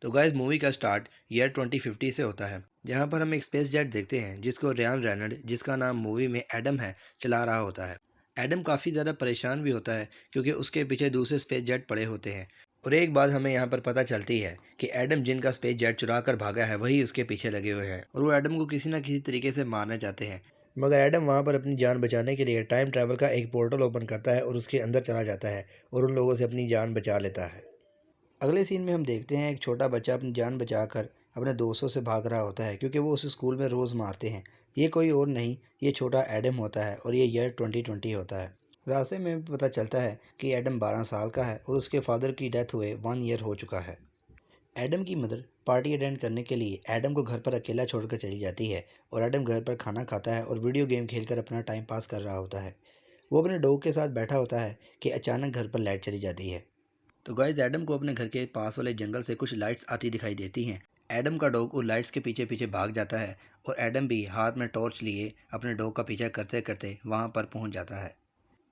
तो guys movie का start year 2050 से होता है, जहां पर हम एक स्पेस जेट देखते हैं जिसको रियान रेनल्ड, जिसका नाम मूवी में एडम है, चला रहा होता है। एडम काफ़ी ज़्यादा परेशान भी होता है क्योंकि उसके पीछे दूसरे स्पेस जेट पड़े होते हैं। और एक बात हमें यहाँ पर पता चलती है कि एडम जिनका स्पेस जेट चुरा कर भागा है वही उसके पीछे लगे हुए हैं और वो एडम को किसी न किसी तरीके से मारना चाहते हैं। मगर एडम वहाँ पर अपनी जान बचाने के लिए टाइम ट्रैवल का एक पोर्टल ओपन करता है और उसके अंदर चला जाता है और उन लोगों से अपनी जान बचा लेता है। अगले सीन में हम देखते हैं एक छोटा बच्चा अपनी जान बचाकर अपने दोस्तों से भाग रहा होता है क्योंकि वो उसे स्कूल में रोज़ मारते हैं। ये कोई और नहीं, ये छोटा एडम होता है और ये ईयर 2020 होता है। रास्ते में पता चलता है कि एडम 12 साल का है और उसके फादर की डेथ हुए 1 ईयर हो चुका है। एडम की मदर पार्टी अटेंड करने के लिए एडम को घर पर अकेला छोड़कर चली जाती है और एडम घर पर खाना खाता है और वीडियो गेम खेलकर अपना टाइम पास कर रहा होता है। वो अपने डॉग के साथ बैठा होता है कि अचानक घर पर लाइट चली जाती है। तो गाइस एडम को अपने घर के पास वाले जंगल से कुछ लाइट्स आती दिखाई देती हैं। एडम का डॉग उन लाइट्स के पीछे पीछे भाग जाता है और एडम भी हाथ में टॉर्च लिए अपने डॉग का पीछा करते करते वहां पर पहुंच जाता है।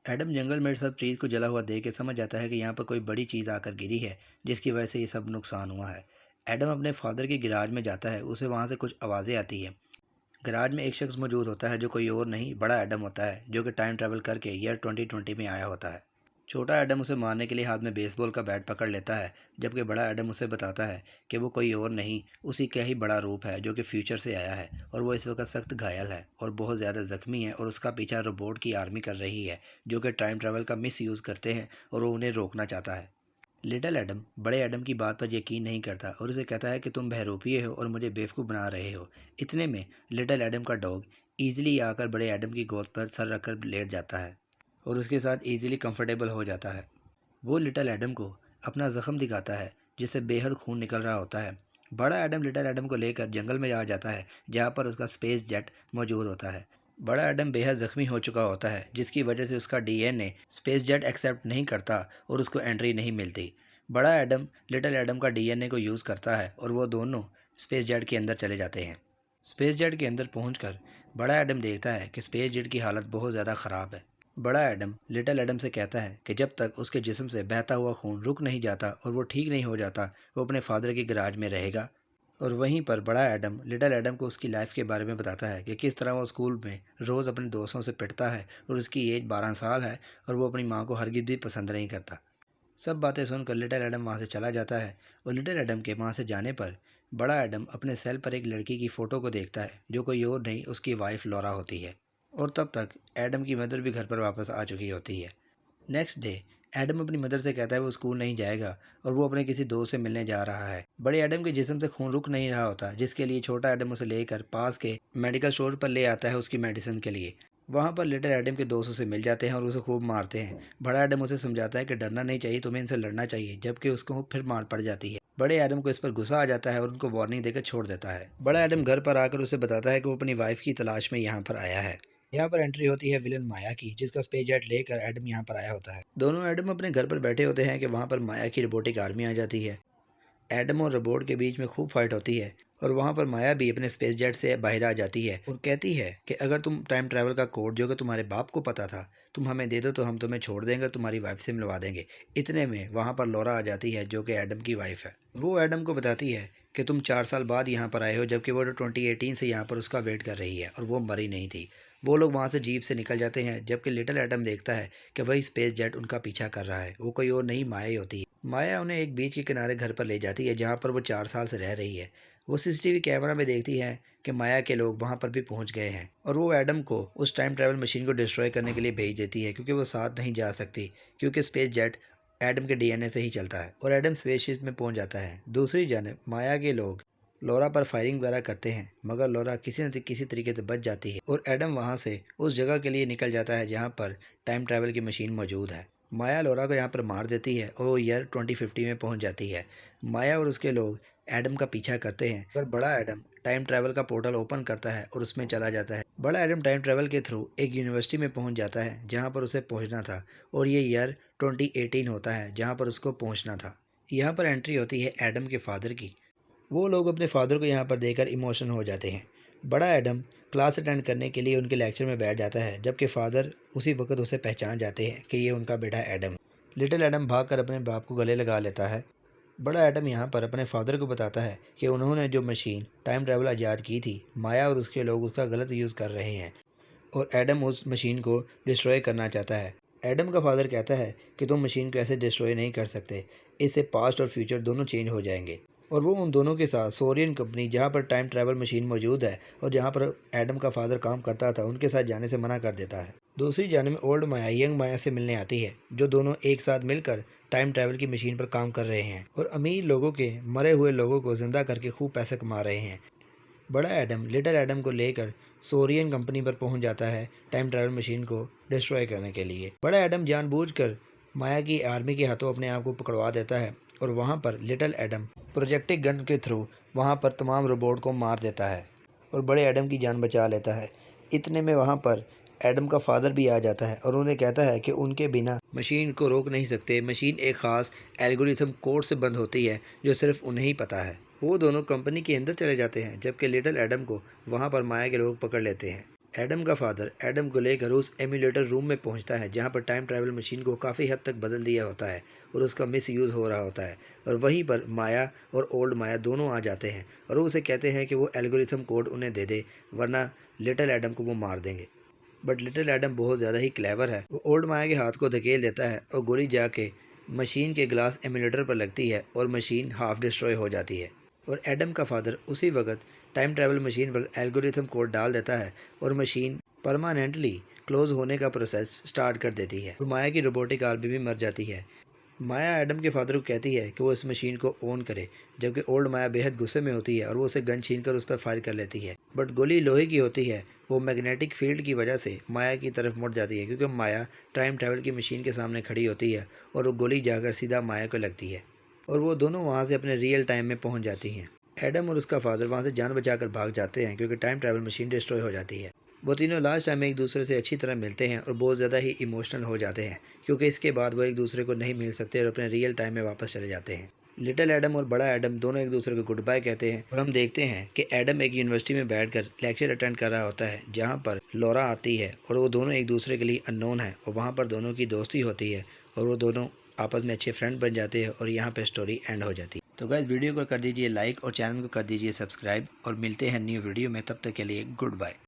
एडम जंगल में सब चीज़ को जला हुआ देख के समझ जाता है कि यहाँ पर कोई बड़ी चीज़ आकर गिरी है, जिसकी वजह से ये सब नुकसान हुआ है। एडम अपने फादर के गिराज में जाता है, उसे वहाँ से कुछ आवाज़ें आती हैं। गराज में एक शख्स मौजूद होता है जो कोई और नहीं, बड़ा एडम होता है जो कि टाइम ट्रैवल करके ईयर 2020 में आया होता है। छोटा एडम उसे मारने के लिए हाथ में बेसबॉल का बैट पकड़ लेता है, जबकि बड़ा एडम उसे बताता है कि वो कोई और नहीं, उसी का ही बड़ा रूप है जो कि फ्यूचर से आया है और वो इस वक्त सख्त घायल है और बहुत ज़्यादा ज़ख्मी है और उसका पीछा रोबोट की आर्मी कर रही है जो कि टाइम ट्रैवल का मिस यूज़ करते हैं और वो उन्हें रोकना चाहता है। लिटिल एडम बड़े एडम की बात पर यकीन नहीं करता और उसे कहता है कि तुम बहरूपिये हो और मुझे बेवकूफ़ बना रहे हो। इतने में लिटिल एडम का डॉग ईजिली आकर बड़े एडम की गोद पर सर रखकर लेट जाता है और उसके साथ ईजिली कंफर्टेबल हो जाता है। वो लिटिल एडम को अपना ज़ख्म दिखाता है जिससे बेहद खून निकल रहा होता है। बड़ा एडम लिटिल एडम को लेकर जंगल में आ जाता है जहाँ पर उसका स्पेस जेट मौजूद होता है। बड़ा एडम बेहद ज़ख्मी हो चुका होता है जिसकी वजह से उसका डीएनए स्पेस जेट एक्सेप्ट नहीं करता और उसको एंट्री नहीं मिलती। बड़ा एडम लिटिल एडम का डीएनए को यूज़ करता है और वो दोनों स्पेस जेट के अंदर चले जाते हैं। स्पेस जेट के अंदर पहुंचकर बड़ा एडम देखता है कि स्पेस जेट की हालत बहुत ज़्यादा ख़राब है। बड़ा एडम लिटिल एडम से कहता है कि जब तक उसके जिस्म से बहता हुआ खून रुक नहीं जाता और वो ठीक नहीं हो जाता, वो अपने फादर के गराज में रहेगा। और वहीं पर बड़ा एडम लिटिल एडम को उसकी लाइफ के बारे में बताता है कि किस तरह वो स्कूल में रोज़ अपने दोस्तों से पिटता है और उसकी एज 12 साल है और वो अपनी माँ को हरगिज़ भी पसंद नहीं करता। सब बातें सुनकर लिटिल एडम वहाँ से चला जाता है और लिटिल एडम के वहाँ से जाने पर बड़ा एडम अपने सेल पर एक लड़की की फ़ोटो को देखता है जो कोई और नहीं, उसकी वाइफ लॉरा होती है। और तब तक एडम की मदर भी घर पर वापस आ चुकी होती है। नेक्स्ट डे एडम अपनी मदर से कहता है वो स्कूल नहीं जाएगा और वो अपने किसी दोस्त से मिलने जा रहा है। बड़े एडम के जिस्म से खून रुक नहीं रहा होता, जिसके लिए छोटा एडम उसे लेकर पास के मेडिकल स्टोर पर ले आता है उसकी मेडिसिन के लिए। वहाँ पर लिटिल एडम के दोस्तों से मिल जाते हैं और उसे खूब मारते हैं। बड़ा एडम उसे समझाता है कि डरना नहीं चाहिए, तुम्हें इनसे लड़ना चाहिए, जबकि उसको फिर मार पड़ जाती है। बड़े एडम को इस पर गुस्सा आ जाता है और उनको वार्निंग देकर छोड़ देता है। बड़ा एडम घर पर आकर उसे बताता है कि वो अपनी वाइफ की तलाश में यहाँ पर आया है। यहाँ पर एंट्री होती है विलन माया की, जिसका स्पेस जेट लेकर एडम यहाँ पर आया होता है। दोनों एडम अपने घर पर बैठे होते हैं कि वहाँ पर माया की रोबोटिक आर्मी आ जाती है। एडम और रोबोट के बीच में खूब फाइट होती है और वहाँ पर माया भी अपने स्पेस जेट से बाहर आ जाती है और कहती है कि अगर तुम टाइम ट्रैवल का कोड जो कि तुम्हारे बाप को पता था, तुम हमें दे दो तो हम तुम्हें छोड़ देंगे, तुम्हारी वाइफ से मिलवा देंगे। इतने में वहाँ पर लॉरा आ जाती है जो कि एडम की वाइफ है। वो एडम को बताती है कि तुम 4 साल बाद यहाँ पर आए हो, जबकि वो 2018 से यहाँ पर उसका वेट कर रही है और वो मरी नहीं थी। वो लोग वहाँ से जीप से निकल जाते हैं, जबकि लिटिल एडम देखता है कि वही स्पेस जेट उनका पीछा कर रहा है। वो कोई और नहीं, माया ही होती है। माया उन्हें एक बीच के किनारे घर पर ले जाती है जहाँ पर वो 4 साल से रह रही है। वो सीसीटीवी कैमरा में देखती है कि माया के लोग वहाँ पर भी पहुँच गए हैं और वो एडम को उस टाइम ट्रैवल मशीन को डिस्ट्रॉय करने के लिए भेज देती है क्योंकि वो साथ नहीं जा सकती, क्योंकि स्पेस जेट एडम के डीएनए से ही चलता है और एडम स्पेसशिप में पहुँच जाता है। दूसरी जानब माया के लोग लॉरा पर फायरिंग वगैरह करते हैं, मगर लॉरा किसी न किसी तरीके से बच जाती है और एडम वहाँ से उस जगह के लिए निकल जाता है जहाँ पर टाइम ट्रैवल की मशीन मौजूद है। माया लॉरा को यहाँ पर मार देती है और वो ईयर 2050 में पहुँच जाती है। माया और उसके लोग एडम का पीछा करते हैं पर बड़ा एडम टाइम ट्रैवल का पोर्टल ओपन करता है और उसमें चला जाता है। बड़ा एडम टाइम ट्रैवल के थ्रू एक यूनिवर्सिटी में पहुंच जाता है जहां पर उसे पहुंचना था और ये ईयर 2018 होता है जहां पर उसको पहुंचना था। यहां पर एंट्री होती है एडम के फादर की। वो लोग अपने फादर को यहाँ पर देखकर इमोशनल हो जाते हैं। बड़ा एडम क्लास अटेंड करने के लिए उनके लेक्चर में बैठ जाता है, जबकि फादर उसी वक्त उसे पहचान जाते हैं कि ये उनका बेटा एडम। लिटिल एडम भागकर अपने बाप को गले लगा लेता है बड़ा एडम यहाँ पर अपने फादर को बताता है कि उन्होंने जो मशीन टाइम ट्रैवल आज़ाद की थी, माया और उसके लोग उसका गलत यूज़ कर रहे हैं और एडम उस मशीन को डिस्ट्रॉय करना चाहता है। एडम का फादर कहता है कि तुम मशीन को ऐसे डिस्ट्रॉय नहीं कर सकते, इससे पास्ट और फ्यूचर दोनों चेंज हो जाएंगे। और वो उन दोनों के साथ सोरियन कंपनी, जहाँ पर टाइम ट्रैवल मशीन मौजूद है और जहाँ पर एडम का फादर काम करता था, उनके साथ जाने से मना कर देता है। दूसरी जाने में ओल्ड माया यंग माया से मिलने आती है, जो दोनों एक साथ मिलकर टाइम ट्रैवल की मशीन पर काम कर रहे हैं और अमीर लोगों के मरे हुए लोगों को जिंदा करके खूब पैसे कमा रहे हैं। बड़ा एडम लिटिल एडम को लेकर सोरियन कंपनी पर पहुंच जाता है टाइम ट्रैवल मशीन को डिस्ट्रॉय करने के लिए। बड़ा एडम जानबूझकर माया की आर्मी के हाथों अपने आप को पकड़वा देता है और वहां पर लिटिल एडम प्रोजेक्टिव गन के थ्रू वहां पर तमाम रोबोट को मार देता है और बड़े एडम की जान बचा लेता है। इतने में वहां पर एडम का फादर भी आ जाता है और उन्हें कहता है कि उनके बिना मशीन को रोक नहीं सकते। मशीन एक ख़ास एल्गोरिथम कोड से बंद होती है जो सिर्फ उन्हें ही पता है। वो दोनों कंपनी के अंदर चले जाते हैं, जबकि लिटिल एडम को वहाँ पर माया के लोग पकड़ लेते हैं। एडम का फादर एडम को लेकर उस एमुलेटर रूम में पहुंचता है जहां पर टाइम ट्रैवल मशीन को काफ़ी हद तक बदल दिया होता है और उसका मिस यूज़ हो रहा होता है। और वहीं पर माया और ओल्ड माया दोनों आ जाते हैं और उसे कहते हैं कि वो एल्गोरिथम कोड उन्हें दे दे, वरना लिटिल एडम को वो मार देंगे। बट लिटिल एडम बहुत ज़्यादा ही क्लेवर है। वो ओल्ड माया के हाथ को धकेल देता है और गोली जाके मशीन के ग्लास एमुलेटर पर लगती है और मशीन हाफ डिस्ट्रॉय हो जाती है। और एडम का फादर उसी वक्त टाइम ट्रैवल मशीन पर एल्गोरिथम कोड डाल देता है और मशीन परमानेंटली क्लोज होने का प्रोसेस स्टार्ट कर देती है और माया की रोबोटिक आर्मी भी मर जाती है। माया एडम के फादर को कहती है कि वो इस मशीन को ऑन करे, जबकि ओल्ड माया बेहद गुस्से में होती है और वो उसे गन छीनकर उस पर फायर कर लेती है। बट गोली लोहे की होती है, वो मैग्नेटिक फील्ड की वजह से माया की तरफ मुड़ जाती है, क्योंकि माया टाइम ट्रैवल की मशीन के सामने खड़ी होती है और वो गोली जाकर सीधा माया को लगती है और वो दोनों वहाँ से अपने रियल टाइम में पहुँच जाती हैं। एडम और उसका फादर वहाँ से जान बचाकर भाग जाते हैं क्योंकि टाइम ट्रैवल मशीन डिस्ट्रॉय हो जाती है। वो तीनों लास्ट टाइम में एक दूसरे से अच्छी तरह मिलते हैं और बहुत ज़्यादा ही इमोशनल हो जाते हैं, क्योंकि इसके बाद वो एक दूसरे को नहीं मिल सकते और अपने रियल टाइम में वापस चले जाते हैं। लिटिल एडम और बड़ा एडम दोनों एक दूसरे को गुड बाय कहते हैं और हम देखते हैं कि एडम एक यूनिवर्सिटी में बैठकर लेक्चर अटेंड कर रहा होता है जहाँ पर लॉरा आती है और वो दोनों एक दूसरे के लिए अननोन है और वहाँ पर दोनों की दोस्ती होती है और वो दोनों आपस में अच्छे फ्रेंड बन जाते हैं और यहाँ पे स्टोरी एंड हो जाती है। तो गाइस, वीडियो को कर दीजिए लाइक और चैनल को कर दीजिए सब्सक्राइब और मिलते हैं न्यू वीडियो में। तब तक के लिए गुड बाय।